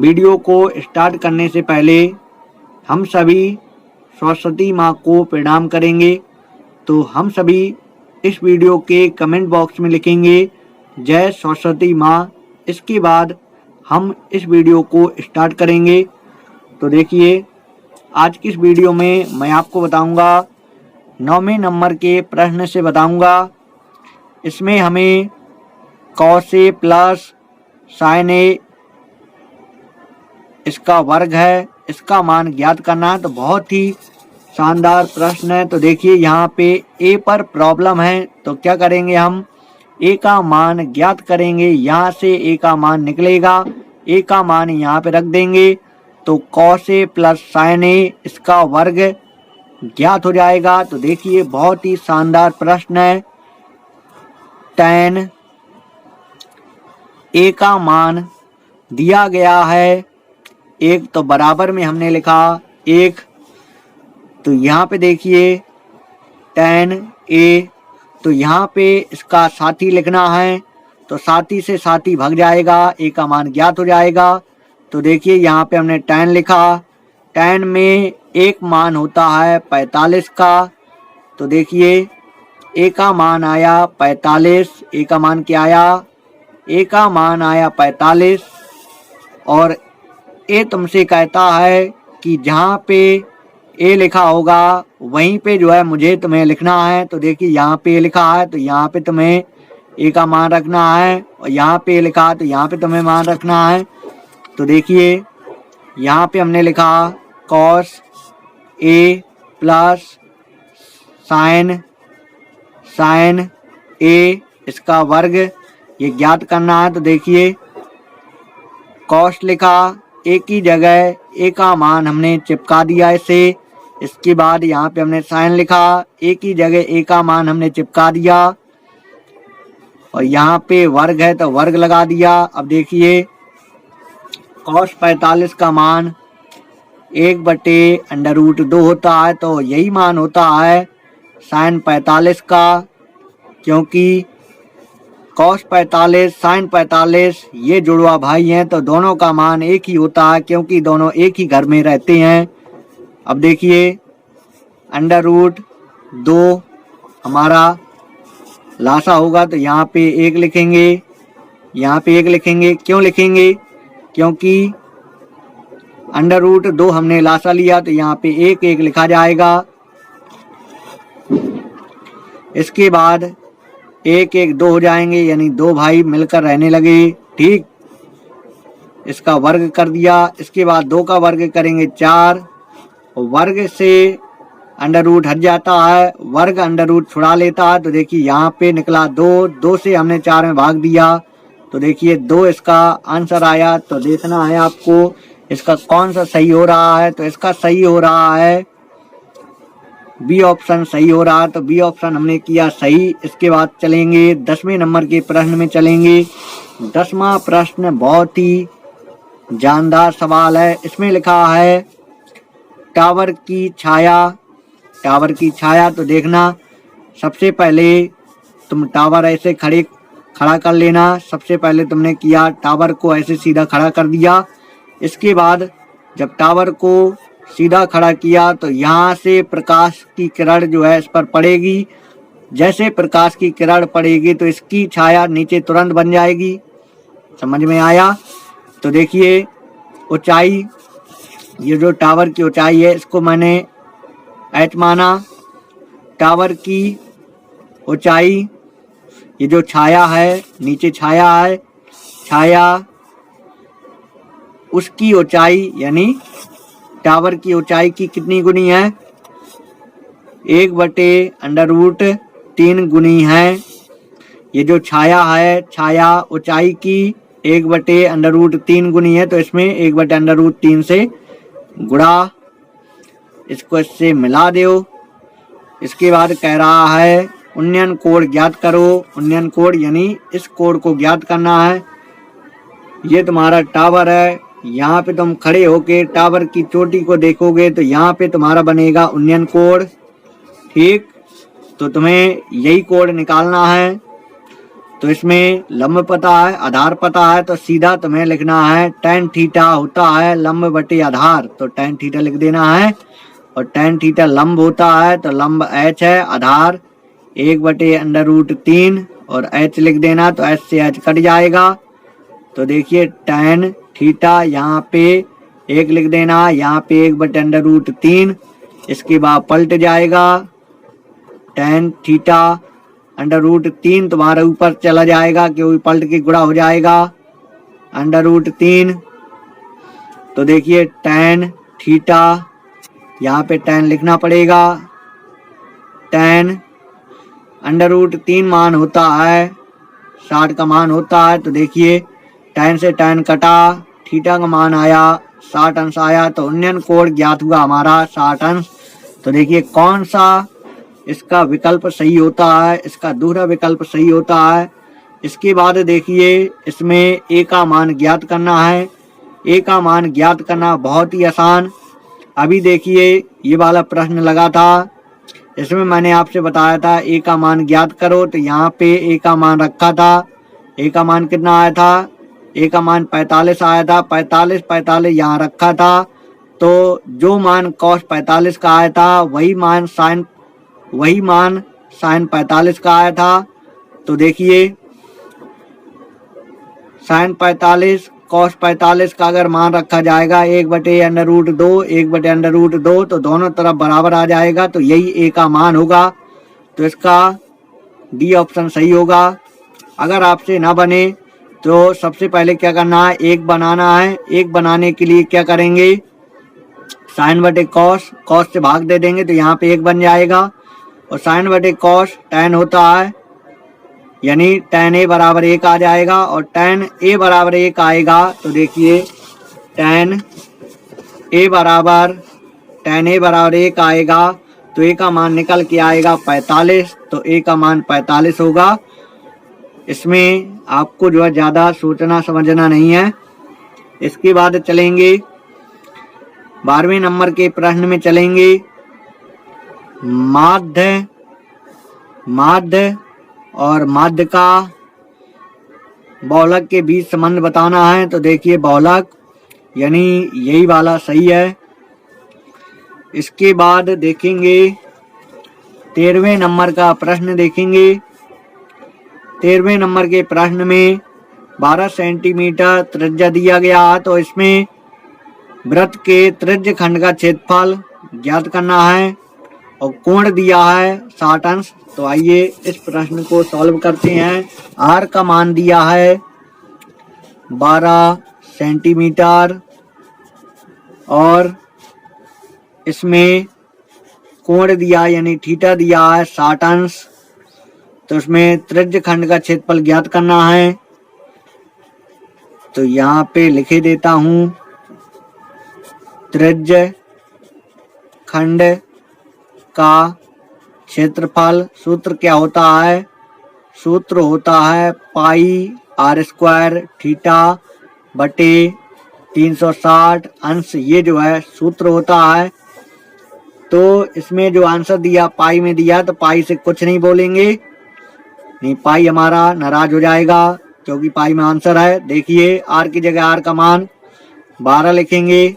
Video को start करने से पहले हम सभी सरस्वती माँ को प्रणाम करेंगे। तो हम सभी इस वीडियो के कमेंट बॉक्स में लिखेंगे जय सरस्वती माँ। इसके बाद हम इस वीडियो को स्टार्ट करेंगे। तो देखिए, आज की इस वीडियो में मैं आपको बताऊंगा 9वें नंबर के प्रश्न से बताऊंगा। इसमें हमें cos A plus sin A इसका वर्ग है, इसका मान ज्ञात करना है। तो बहुत ही शानदार प्रश्न है। तो देखिए, यहाँ पे A पर प्रॉब्लम है, तो क्या करेंगे, हम A का मान ज्ञात करेंगे। यहाँ से A का मान निकलेगा, A का मान यहाँ पे रख देंगे तो cos A plus sin A इसका वर्ग ज्ञात हो जाएगा। तो देखिए, बहुत ही शानदार प्रश्न है। tan A का मान दिया गया है 1, तो बराबर में हमने लिखा 1। तो यहाँ पे देखिए tan A, तो यहाँ पे इसका साथी लिखना है, तो साथी से साथी भाग जाएगा, A का मान ज्ञात हो जाएगा। तो देखिए, यहाँ पे हमने tan लिखा, tan में एक मान होता है 45 का। तो देखिए, A का मान आया 45, A का मान क्या आया, A का मान आया 45। और A तुमसे कहता है कि जहाँ पे A लिखा होगा वहीं पे जो है मुझे तुम्हें लिखना है। तो देखिए, यहाँ पे A लिखा है तो यहाँ पे तुम्हें A का मान रखना है, और यहाँ पे A लिखा है तो यहाँ पे तुम्हें मान रखना है। तो देखिए, यहाँ पे हमने लिखा cos A plus sin A इसका वर्ग, ये ज्ञात करना है। तो देखिए, cos लिखा, A की जगह A का मान हमने चिपका दिया इसे। इसके बाद यहाँ पे हमने sin लिखा, A की जगह A का मान हमने चिपका दिया, और यहाँ पे वर्ग है तो वर्ग लगा दिया। अब देखिए, cos 45 का मान 1/√2 होता है, तो यही मान होता है sin 45 का, क्योंकि cos 45 sin 45 ये जुड़वा भाई हैं, तो दोनों का मान एक ही होता है, क्योंकि दोनों एक ही घर में रहते हैं। अब देखिए, √2 हमारा लासा होगा, तो यहाँ पे 1 लिखेंगे, यहाँ पे 1 लिखेंगे। क्यों लिखेंगे, क्योंकि √2 हमने लासा लिया, तो यहाँ पे 1 लिखा जाएगा। इसके बाद 1 2 हो जाएंगे, यानी 2 भाई मिलकर रहने लगे। ठीक, इसका वर्ग कर दिया। इसके बाद 2 का वर्ग करेंगे 4, और वर्ग से √ हट जाता है, वर्ग √ छुड़ा लेता है। तो देखिए, यहाँ पे निकला 2 से हमने 4 में भाग दिया, तो देखिए 2 इसका आंसर आया। तो देखना है आपको इसका कौन सा सही हो रहा है। तो इसका सही हो रहा है बी ऑप्शन सही हो रहा है, तो बी ऑप्शन हमने किया सही। इसके बाद चलेंगे 10वें नंबर के प्रश्न में चलेंगे। 10वां प्रश्न बहुत ही जानदार सवाल है। इसमें लिखा है टावर की छाया, टावर की छाया। तो देखना, सबसे पहले तुम टावर ऐसे खड़ा कर लेना। सबसे पहले तुमने किया, टावर को ऐसे सीधा खड़ा कर दिया। इसके बाद जब टावर को सीधा खड़ा किया, तो यहाँ से प्रकाश की किरण जो है इस पर पड़ेगी। जैसे प्रकाश की किरण पड़ेगी तो इसकी छाया नीचे तुरंत बन जाएगी। समझ में आया। तो देखिए, ऊंचाई, ये जो टावर की ऊंचाई है इसको मैंने h माना। टावर की ऊंचाई, ये जो छाया है, नीचे छाया है, छाया उसकी ऊंचाई, यानी टावर की ऊंचाई की कितनी गुनी है, 1/√3 गुनी है। ये जो छाया है, छाया ऊंचाई की 1/√3 गुनी है, तो इसमें 1/√3 से गुणा, इसको इससे मिला दो। इसके बाद कह रहा है उन्नयन कोण ज्ञात करो। उन्नयन कोण यानी इस कोण को ज्ञात करना है। ये तुम्हारा टावर है, यहाँ पे तुम खड़े होके टावर की चोटी को देखोगे तो यहाँ पे तुम्हारा बनेगा उन्नयन कोण। ठीक, तो तुम्हें यही कोण निकालना है। तो इसमें लंब पता है, आधार पता है, तो सीधा तुम्हें लिखना है tan थीटा होता है लंब बटे आधार, तो tan थीटा लिख देना है। और tan थीटा लंब होता है तो लंब h है, आधार 1/√3 और h लिख देना, तो h से h कट जाएगा। तो देखिए tan थीटा यहाँ पे 1 लिख देना, यहाँ पे 1/√3, इसके बाद पलट जाएगा tan थीटा √3 तुम्हारे ऊपर चला जाएगा क्योंकि पलट के गुणा हो जाएगा √3। तो देखिए tan थीटा यहाँ पे tan लिखना पड़ेगा, tan √3 मान होता है 60 का मान होता है। तो देखिए tan से tan कटा, थीटा का मान आया 60 अंश आया, तो उन्नयन कोण ज्ञात हुआ हमारा 60 अंश। तो देखिए कौन सा इसका विकल्प सही होता है, इसका दूसरा विकल्प सही होता है। इसके बाद देखिए इसमें a का मान ज्ञात करना है। a का मान ज्ञात करना बहुत ही आसान। अभी देखिए ये वाला प्रश्न लगा था, इसमें मैंने आपसे बताया था a का मान ज्ञात करो, तो यहाँ पे a का मान रखा था। a का मान कितना आया था, a का मान 45 आया था, 45 यहाँ रखा था। तो जो मान cos 45 का आया था वही मान sin 45 का आया था। तो देखिए sin 45 cos 45 का अगर मान रखा जाएगा 1/√2 1/√2, तो दोनों तरफ बराबर आ जाएगा, तो यही a का मान होगा। तो इसका डी ऑप्शन सही होगा। अगर आपसे ना बने तो सबसे पहले क्या करना है, एक बनाना है। एक बनाने के लिए क्या करेंगे, sin बटे cos से भाग दे देंगे तो यहाँ पे 1 बन जाएगा, और sin बटे cos tan होता है, यानी tan a बराबर 1 आ जाएगा। और tan a बराबर 1 आएगा तो देखिए tan a बराबर 1 आएगा, तो a का मान निकल के आएगा 45, तो a का मान 45 होगा। इसमें आपको जो है ज़्यादा सोचना समझना नहीं है। इसके बाद चलेंगे 12वें नंबर के प्रश्न में चलेंगे। माध्य और माध्य का बहुलक के बीच संबंध बताना है। तो देखिए बहुलक यानी यही वाला सही है। इसके बाद देखेंगे 13वें नंबर का प्रश्न देखेंगे। 13वें नंबर के प्रश्न में 12 सेंटीमीटर त्रिज्या दिया गया, तो इसमें वृत्त के त्रिज्य खंड का क्षेत्रफल ज्ञात करना है और कोण दिया है 60 अंश। तो आइए इस प्रश्न को सॉल्व करते हैं। आर का मान दिया है 12 सेंटीमीटर और इसमें कोण दिया यानी थीटा दिया है 60 अंश। तो इसमें त्रिज्य खंड का क्षेत्रफल ज्ञात करना है। तो यहाँ पे लिखे देता हूँ, त्रिज्य खंड का क्षेत्रफल सूत्र क्या होता है, सूत्र होता है पाई r² थीटा बटे 360 अंश, ये जो है सूत्र होता है। तो इसमें जो आंसर दिया पाई में दिया, तो पाई से कुछ नहीं बोलेंगे, नहीं पाई हमारा नाराज हो जाएगा क्योंकि पाई में आंसर है। देखिए आर की जगह आर का मान 12 लिखेंगे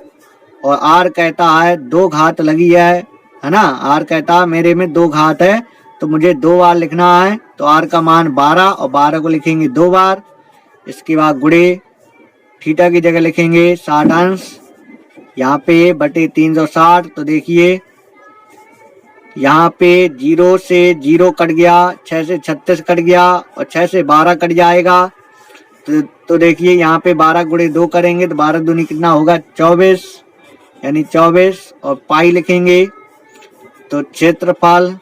और आर कहता है 2 घात लगी है ना। आर कहता है मेरे में 2 घात है तो मुझे 2 बार लिखना है, तो आर का मान 12 और 12 को लिखेंगे 2 बार। इसके बाद गुणे थीटा की जगह लिखेंगे 60 अंश यहाँ पे बटे 360। तो देखिए यहाँ पे 0 से 0 कट गया, 6 से 36 कट गया और 6 से 12 कट जाएगा। तो देखिए यहाँ पे 12 गुणे 2 करेंगे तो 12 दूनी कितना होगा 24, यानी 24 और पाई लिखेंगे। तो क्षेत्रफल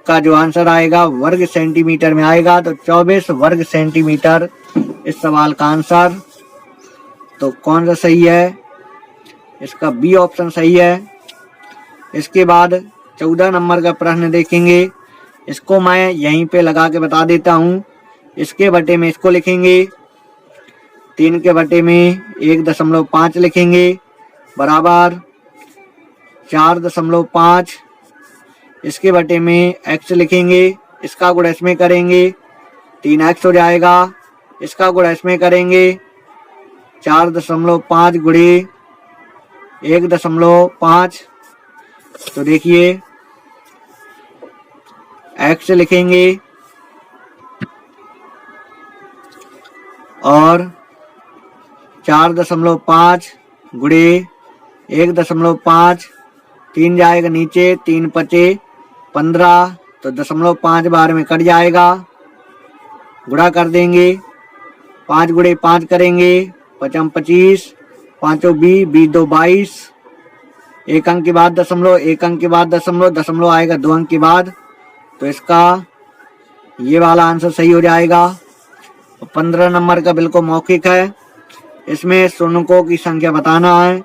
का जो आंसर आएगा वर्ग सेंटीमीटर में आएगा, तो 24 वर्ग सेंटीमीटर इस सवाल का आंसर। तो कौन सा सही है, इसका बी ऑप्शन सही है। इसके बाद 14 नंबर का प्रश्न देखेंगे। इसको मैं यहीं पे लगा के बता देता हूँ। इसके बटे में इसको लिखेंगे, 3 के बटे में 1.5 लिखेंगे बराबर 4.5। इसके बटे में x लिखेंगे, इसका गुणा इसमें करेंगे 3x हो जाएगा। इसका गुणा इसमें करेंगे 4.5 गुणे 1.5। तो देखिए x लिखेंगे और 4.5 गुणे 1.5, 3 जाएगा नीचे, 3 पचे 15, तो 0.5 बार में कट जाएगा। गुणा कर देंगे, 5 गुणे 5 करेंगे, 5 25, 5 20, 20 2 22, 1 अंक के बाद दशमलव, 1 अंक के बाद दशमलव, दशमलव आएगा 2 अंक के बाद। तो इसका ये वाला आंसर सही हो जाएगा। 15 नंबर का बिल्कुल मौखिक है। इसमें शून्यकों की संख्या बताना है।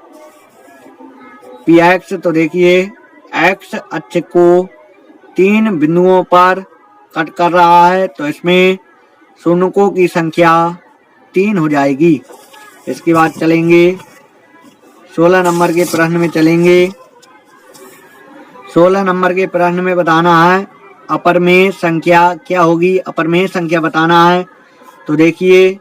px, तो देखिए x अक्ष को 3 बिंदुओं पर कट कर रहा है, तो इसमें शून्यकों की संख्या 3 हो जाएगी। इसके बाद चलेंगे 16 नंबर के प्रश्न में चलेंगे। 16 नंबर के प्रश्न में बताना है अपरमेय संख्या क्या होगी। अपरमेय संख्या बताना है। तो देखिए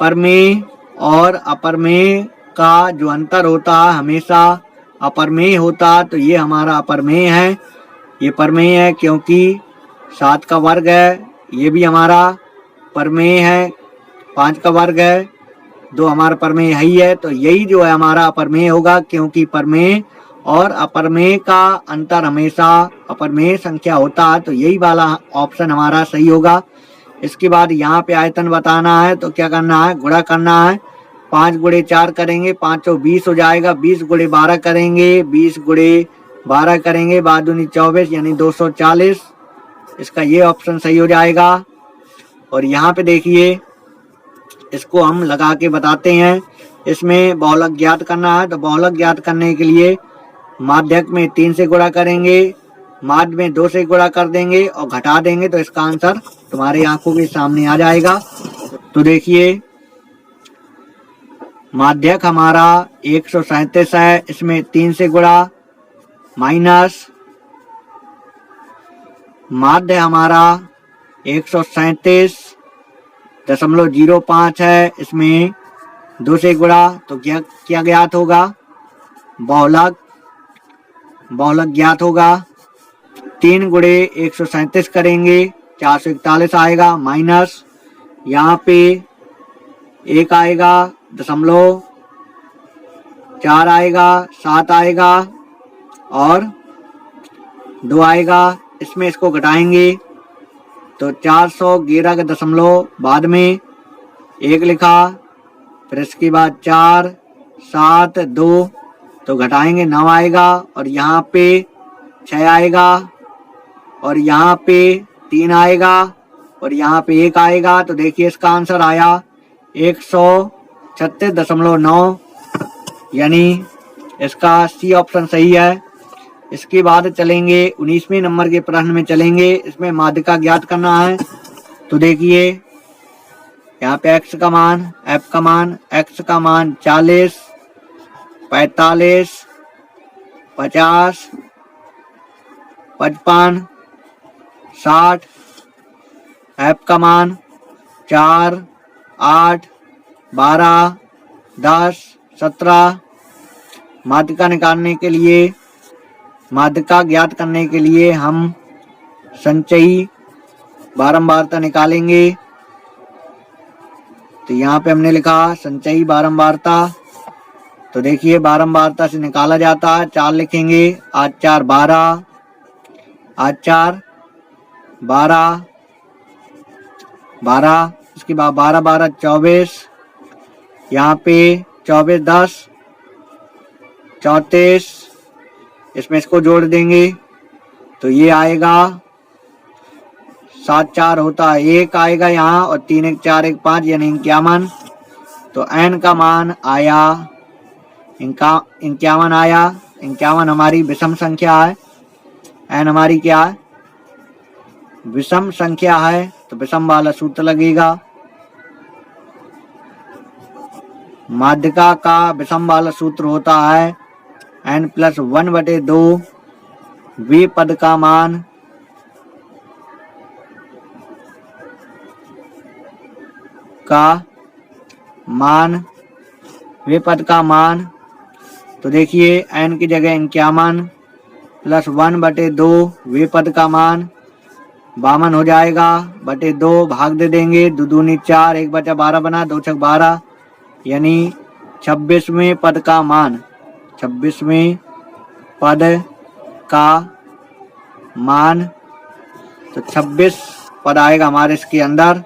परमेय और अपरमेय का जो अंतर होता है हमेशा अपरमेय होता, तो ये हमारा अपरमेय है। ये परमेय है क्योंकि 7 का वर्ग है। ये भी हमारा परमेय है, 5 का वर्ग है, 2 हमारा परमेय ही है। तो यही जो है हमारा अपरमेय होगा, क्योंकि परमेय और अपरमेय का अंतर हमेशा अपरमेय संख्या होता है। तो यही वाला ऑप्शन हमारा सही होगा। इसके बाद यहाँ पे आयतन बताना है। तो क्या करना है, गुणा करना है। 5 गुणे 4 करेंगे, 5 20 हो जाएगा। 20 गुणे 12 करेंगे, 20 गुणे 12 करेंगे, 12 दूनी 24 यानी 240। इसका ये ऑप्शन सही हो जाएगा। और यहाँ पे देखिए इसको हम लगा के बताते हैं। इसमें बहुलक ज्ञात करना है। तो बहुलक ज्ञात करने के लिए माध्यक में 3 से गुणा करेंगे, माध्य में 2 से गुणा कर देंगे और घटा देंगे, तो इसका आंसर तुम्हारी आंखों के सामने आ जाएगा। तो देखिए माध्यक हमारा 137 है, इसमें 3 से गुणा माइनस माध्य हमारा 137.05 है, इसमें 2 से गुणा, तो क्या ज्ञात होगा, बहुलक ज्ञात होगा। 3 गुणे 137 करेंगे, 441 आएगा, माइनस यहाँ पे 1 आएगा, 0.4 आएगा, 7 आएगा और 2 आएगा। इसमें इसको घटाएंगे तो 411 का दशमलव बाद में 1 लिखा, फिर इसके बाद 4 7 2, तो घटाएंगे 9 आएगा और यहाँ पे 6 आएगा और यहाँ पे 3 आएगा और यहाँ पे 1 आएगा। तो देखिए इसका आंसर आया 136.9, यानी इसका सी ऑप्शन सही है। इसके बाद चलेंगे 19वें नंबर के प्रश्न में चलेंगे। इसमें माध्यिका ज्ञात करना है। तो देखिए यहाँ पे x का मान, f का मान, x का मान 40, 45, 50, 55, 60, f का मान 4, 8, 12, 10, 17। माध्यिका निकालने के लिए, माध्यिका ज्ञात करने के लिए हम संचयी बारंबारता निकालेंगे। तो यहाँ पे हमने लिखा संचयी बारंबारता। तो देखिए बारंबारता से निकाला जाता है। 4 लिखेंगे, 8 4 12, 8 4 12, 12, इसके बाद 12 12 24, यहाँ पे 24 10 34, इसमें इसको जोड़ देंगे तो ये आएगा 7 4 होता है 1 आएगा यहाँ और 3 1 4 1 5 यानी 51। तो n का मान आया 51 आया। 51 हमारी विषम संख्या है। n हमारी क्या है, विषम संख्या है। तो विषम वाला सूत्र लगेगा। माध्यिका का विषम वाला सूत्र होता है n+1/2 वे पद का मान का मान, वे पद का मान। तो देखिए n की जगह 51 प्लस 1/2 वे पद का मान 52 हो जाएगा, बटे 2 भाग दे देंगे, 2 दूनी 4, 1 बचा 12 बना, 2 छक 12 यानी 26वें पद का मान, 26वें पद का मान। तो 26 पद आएगा हमारे इसके अंदर।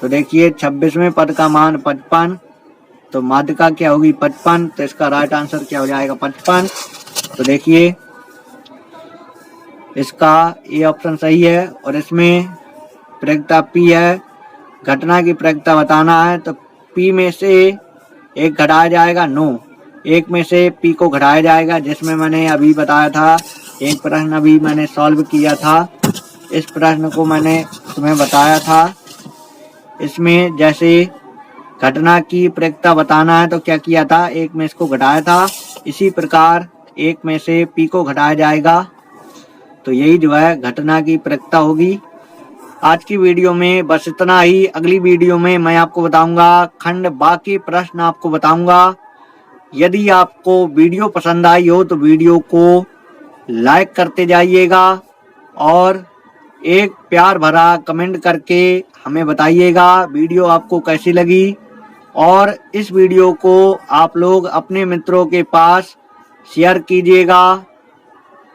तो देखिए 26वें पद का मान 55, तो माध्यिका क्या होगी 55, तो इसका राइट आंसर क्या हो जाएगा 55। तो देखिए इसका ये ऑप्शन सही है और इसमें प्रयोक्ता P है, घटना की प्रयोक्ता बताना है। तो P में से एक घटाया जाएगा 9, एक में से P को घटाया जाएगा, जिसमें मैंने अभी बताया था, एक प्रश्न अभी मैंने सॉल्व किया था, इस प्रश्न को मैंने तुम्हें बताया था। इसमें जैसे घटना की प्रयोक्ता बताना है तो क्या किया था, एक में इसको घटाया था, इसी प्रकार एक में से P को घटाया जाएगा, तो यही जो है घटना की प्रयोक्ता होगी। आज की वीडियो में बस इतना ही। अगली वीडियो में मैं आपको बताऊंगा खंड बाकी प्रश्न आपको बताऊंगा। यदि आपको वीडियो पसंद आई हो तो वीडियो को लाइक करते जाइएगा और एक प्यार भरा कमेंट करके हमें बताइएगा वीडियो आपको कैसी लगी। और इस वीडियो को आप लोग अपने मित्रों के पास शेयर कीजिएगा।